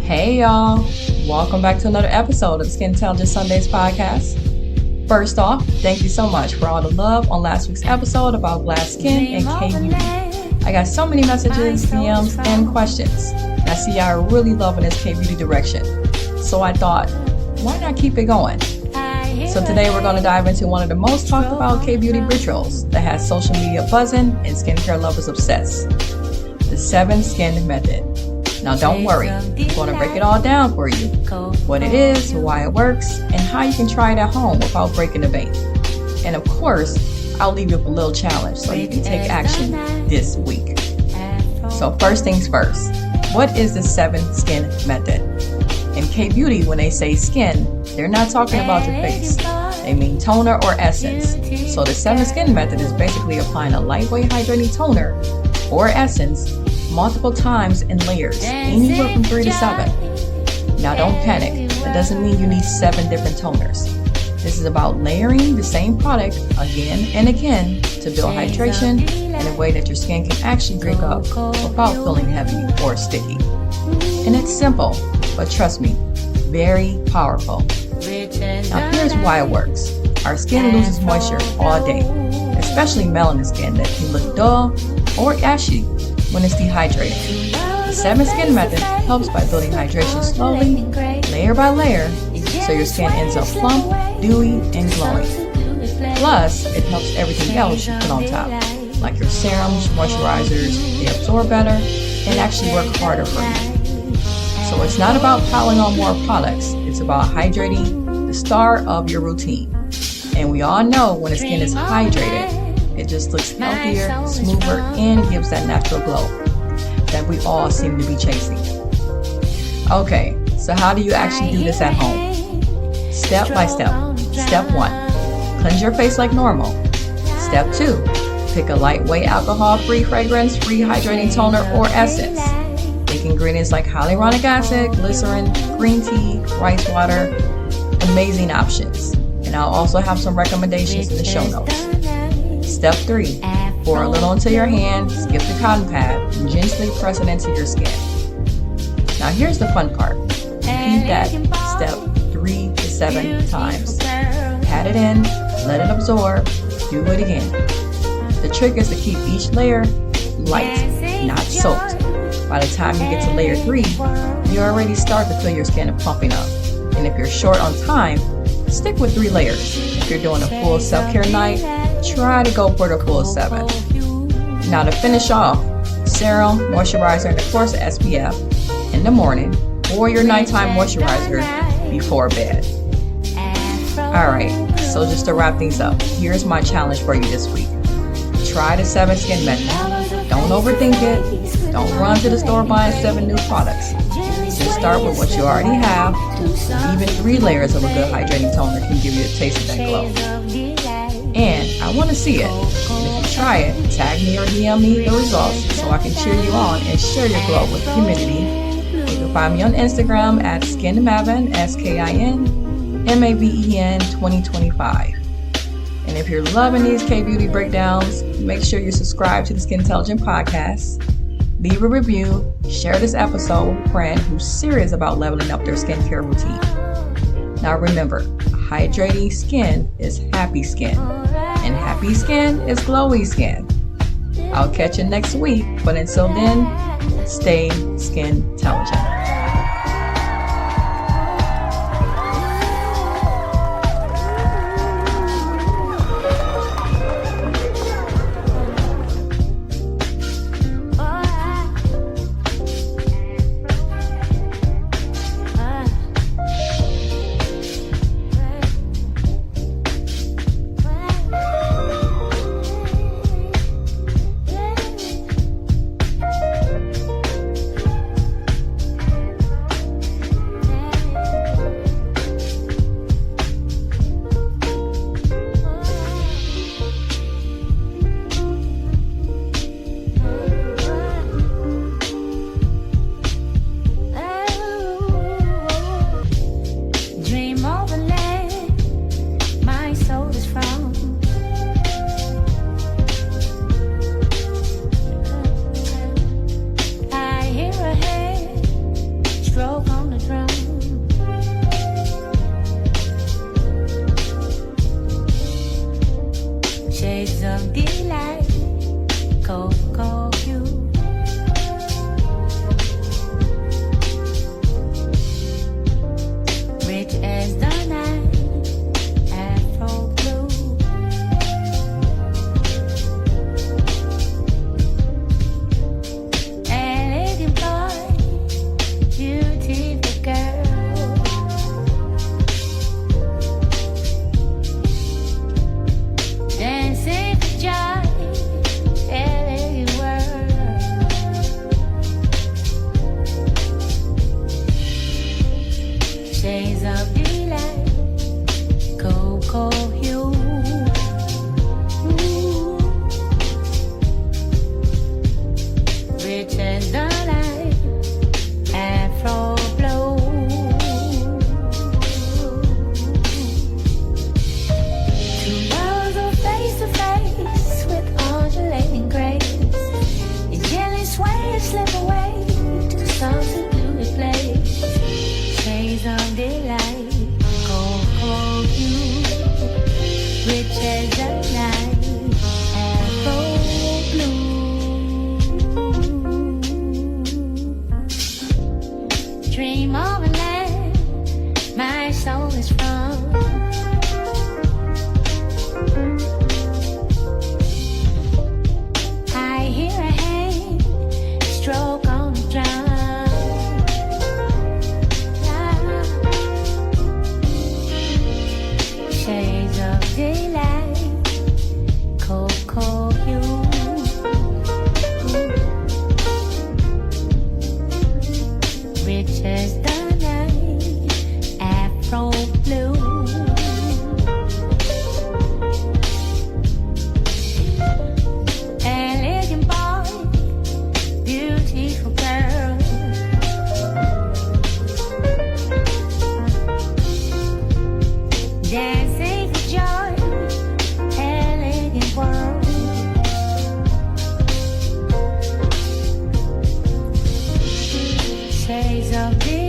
Hey y'all, welcome back to another episode of the Skin Intelligence Sundays podcast. First off, thank you so much for all the love on last week's episode about glass skin and K-beauty. I got so many messages, DMs, and questions. And I see y'all are really loving this K-beauty direction. So I thought, why not keep it going? So today we're going to dive into one of the most talked about K-beauty rituals that has social media buzzing and skincare lovers obsessed. The 7 skin method. Now don't worry, I'm going to break it all down for you. What it is, why it works, and how you can try it at home without breaking the bank. And of course, I'll leave you with a little challenge so you can take action this week. So first things first, what is the 7 skin method? In K-beauty, when they say skin, they're not talking about your face. They mean toner or essence. So the 7 skin method is basically applying a lightweight hydrating toner or essence multiple times in layers, anywhere from 3 to 7. Now don't panic, that doesn't mean you need 7 different toners. This is about layering the same product again and again to build hydration in a way that your skin can actually drink up without feeling heavy or sticky. And it's simple, but trust me, very powerful. Now here's why it works. Our skin loses moisture all day, especially melanin skin that can look dull or ashy when it's dehydrated. The 7 skin method helps by building hydration slowly, layer by layer, so your skin ends up plump, dewy, and glowing. Plus, it helps everything else you put on top, like your serums, moisturizers. They absorb better and actually work harder for you. So it's not about piling on more products, it's about hydrating the start of your routine. And we all know when the skin is hydrated, it just looks healthier, smoother, and gives that natural glow that we all seem to be chasing. Okay, so how do you actually do this at home? Step by step. Step 1, cleanse your face like normal. Step 2, pick a lightweight alcohol-free, fragrance-free hydrating toner or essence. Take ingredients like hyaluronic acid, glycerin, green tea, rice water. Amazing options. And I'll also have some recommendations in the show notes. Step 3, pour a little into your hand, skip the cotton pad, and gently press it into your skin. Now here's the fun part. Repeat that step 3 to 7 times. Pat it in, let it absorb, do it again. The trick is to keep each layer light, not soaked. By the time you get to layer 3, you already start to feel your skin pumping up. And if you're short on time, stick with 3 layers. If you're doing a full self-care night, try to go for the full 7. Now to finish off, serum, moisturizer, and of course SPF in the morning, or your nighttime moisturizer before bed. Alright, so just to wrap things up, here's my challenge for you this week. Try the 7 skin method. Don't overthink it. Don't run to the store buying 7 new products. Just start with what you already have. Even 3 layers of a good hydrating toner can give you a taste of that glow. And I want to see it. And if you try it, tag me or DM me the results so I can cheer you on and share your glow with the community. You can find me on Instagram at SkinMaven, SkinMaven 2025. And if you're loving these K-beauty breakdowns, make sure you subscribe to the Skin Intelligent podcast. Leave a review, share this episode with a friend who's serious about leveling up their skincare routine. Now remember, hydrating skin is happy skin, and happy skin is glowy skin. I'll catch you next week, but until then, stay skin intelligent. soul is from. I hear a hand stroke on the drum. Shades of daylight, cocoa hue. Rich as the night, afro blue. Elegant boy, beautiful girl. Dancing for joy, elegant world. Shades of the